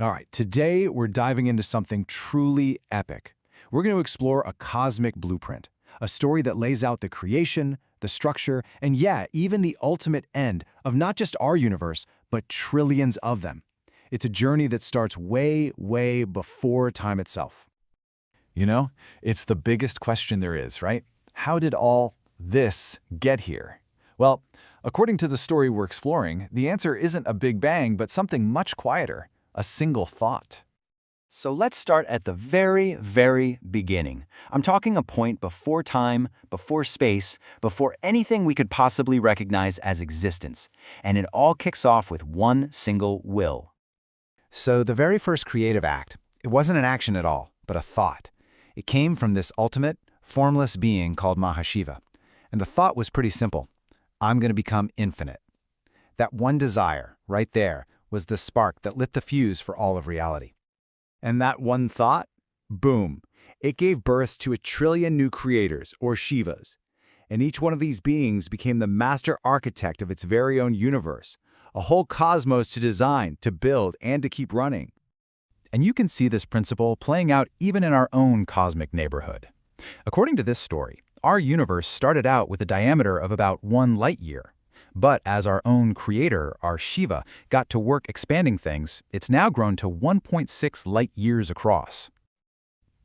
All right, today we're diving into something truly epic. We're going to explore a cosmic blueprint, a story that lays out the creation, the structure, and yeah, even the ultimate end of not just our universe, but trillions of them. It's a journey that starts way, way before time itself. You know, it's the biggest question there is, right? How did all this get here? Well, according to the story we're exploring, the answer isn't a big bang, but something much quieter, a single thought. So let's start at the very, very beginning. I'm talking a point before time, before space, before anything we could possibly recognize as existence. And it all kicks off with one single will. So the very first creative act, it wasn't an action at all, but a thought. It came from this ultimate, formless being called Mahashiva. And the thought was pretty simple. I'm going to become infinite. That one desire, right there, was the spark that lit the fuse for all of reality. And that one thought? Boom. It gave birth to a trillion new creators, or Shivas. And each one of these beings became the master architect of its very own universe, a whole cosmos to design, to build, and to keep running. And you can see this principle playing out even in our own cosmic neighborhood. According to this story, our universe started out with a diameter of about 1 light year. But as our own creator, our Shiva, got to work expanding things, it's now grown to 1.6 light years across.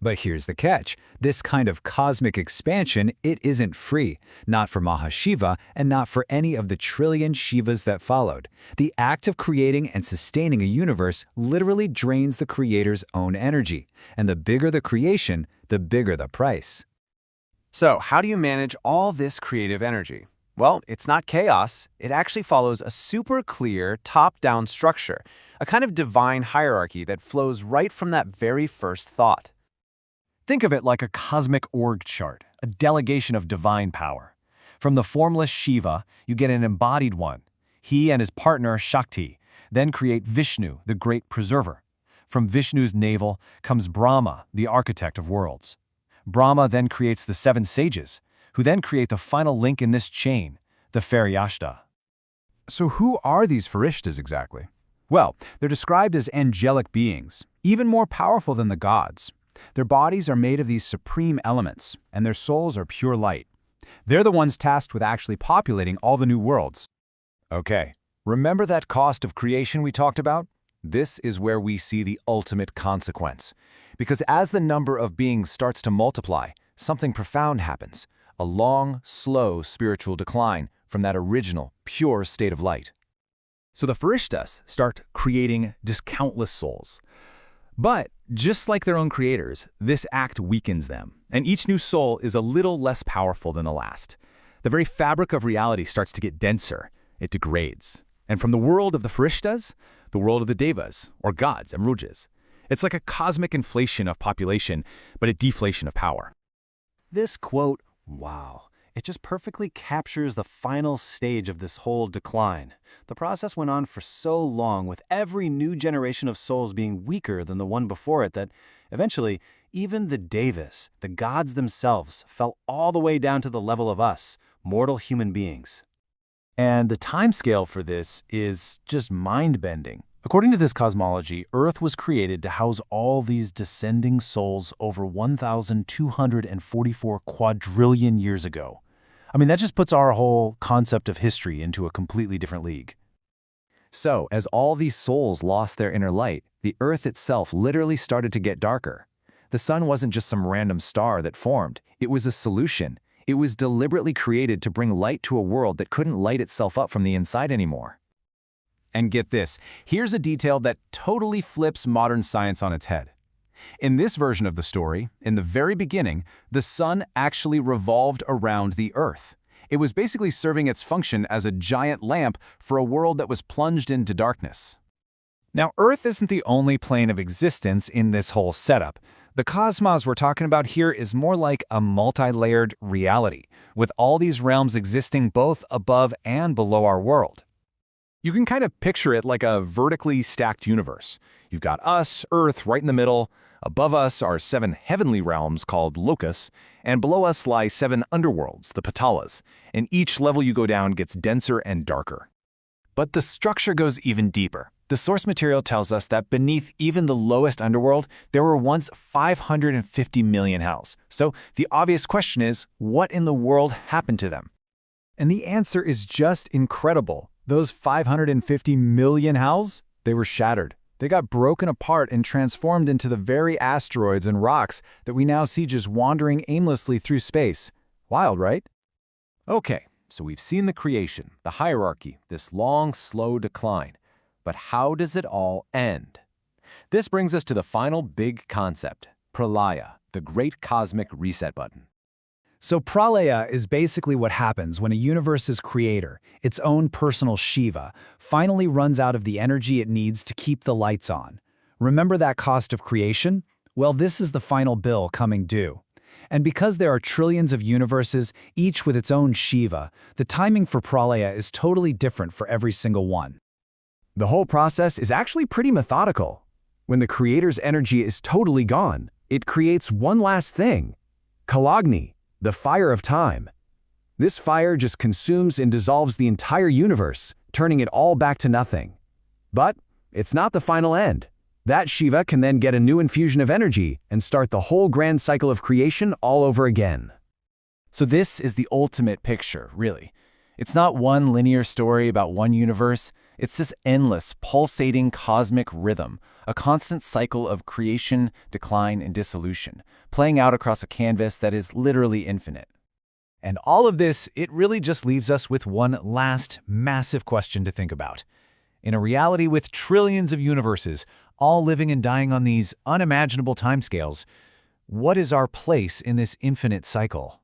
But here's the catch. This kind of cosmic expansion, it isn't free. Not for Mahashiva and not for any of the trillion Shivas that followed. The act of creating and sustaining a universe literally drains the creator's own energy. And the bigger the creation, the bigger the price. So, how do you manage all this creative energy? Well, it's not chaos. It actually follows a super clear top-down structure, a kind of divine hierarchy that flows right from that very first thought. Think of it like a cosmic org chart, a delegation of divine power. From the formless Shiva, you get an embodied one. He and his partner, Shakti, then create Vishnu, the great preserver. From Vishnu's navel comes Brahma, the architect of worlds. Brahma then creates the 7 sages, who then create the final link in this chain, the Feryashta. So who are these Farishtas exactly? Well, they're described as angelic beings, even more powerful than the gods. Their bodies are made of these supreme elements, and their souls are pure light. They're the ones tasked with actually populating all the new worlds. Okay, remember that cost of creation we talked about? This is where we see the ultimate consequence. Because as the number of beings starts to multiply, something profound happens. A long, slow spiritual decline from that original, pure state of light. So the Farishtas start creating just countless souls. But just like their own creators, this act weakens them, and each new soul is a little less powerful than the last. The very fabric of reality starts to get denser. It degrades. And from the world of the Farishtas, the world of the Devas, or gods, Amrujas. It's like a cosmic inflation of population, but a deflation of power. This quote, wow, it just perfectly captures the final stage of this whole decline. The process went on for so long, with every new generation of souls being weaker than the one before it, that eventually, even the Devas, the gods themselves, fell all the way down to the level of us, mortal human beings. And the timescale for this is just mind-bending. According to this cosmology, Earth was created to house all these descending souls over 1,244 quadrillion years ago. I mean, that just puts our whole concept of history into a completely different league. So, as all these souls lost their inner light, the Earth itself literally started to get darker. The sun wasn't just some random star that formed. It was a solution. It was deliberately created to bring light to a world that couldn't light itself up from the inside anymore. And get this, here's a detail that totally flips modern science on its head. In this version of the story, in the very beginning, the sun actually revolved around the Earth. It was basically serving its function as a giant lamp for a world that was plunged into darkness. Now, Earth isn't the only plane of existence in this whole setup. The cosmos we're talking about here is more like a multi-layered reality, with all these realms existing both above and below our world. You can kind of picture it like a vertically stacked universe. You've got us, Earth, right in the middle. Above us are 7 heavenly realms called Lokas, and below us lie 7 underworlds, the Patalas, and each level you go down gets denser and darker. But the structure goes even deeper. The source material tells us that beneath even the lowest underworld, there were once 550 million hells. So the obvious question is, what in the world happened to them? And the answer is just incredible. Those 550 million hells, they were shattered. They got broken apart and transformed into the very asteroids and rocks that we now see just wandering aimlessly through space. Wild, right? Okay, so we've seen the creation, the hierarchy, this long, slow decline. But how does it all end? This brings us to the final big concept, pralaya, the great cosmic reset button. So pralaya is basically what happens when a universe's creator, its own personal Shiva, finally runs out of the energy it needs to keep the lights on. Remember that cost of creation? Well, this is the final bill coming due. And because there are trillions of universes, each with its own Shiva, the timing for pralaya is totally different for every single one. The whole process is actually pretty methodical. When the creator's energy is totally gone, it creates one last thing, Kalagni, the fire of time. This fire just consumes and dissolves the entire universe, turning it all back to nothing. But it's not the final end. That Shiva can then get a new infusion of energy and start the whole grand cycle of creation all over again. So this is the ultimate picture, really. It's not one linear story about one universe. It's this endless, pulsating cosmic rhythm, a constant cycle of creation, decline, and dissolution, playing out across a canvas that is literally infinite. And all of this, it really just leaves us with one last massive question to think about. In a reality with trillions of universes, all living and dying on these unimaginable timescales, what is our place in this infinite cycle?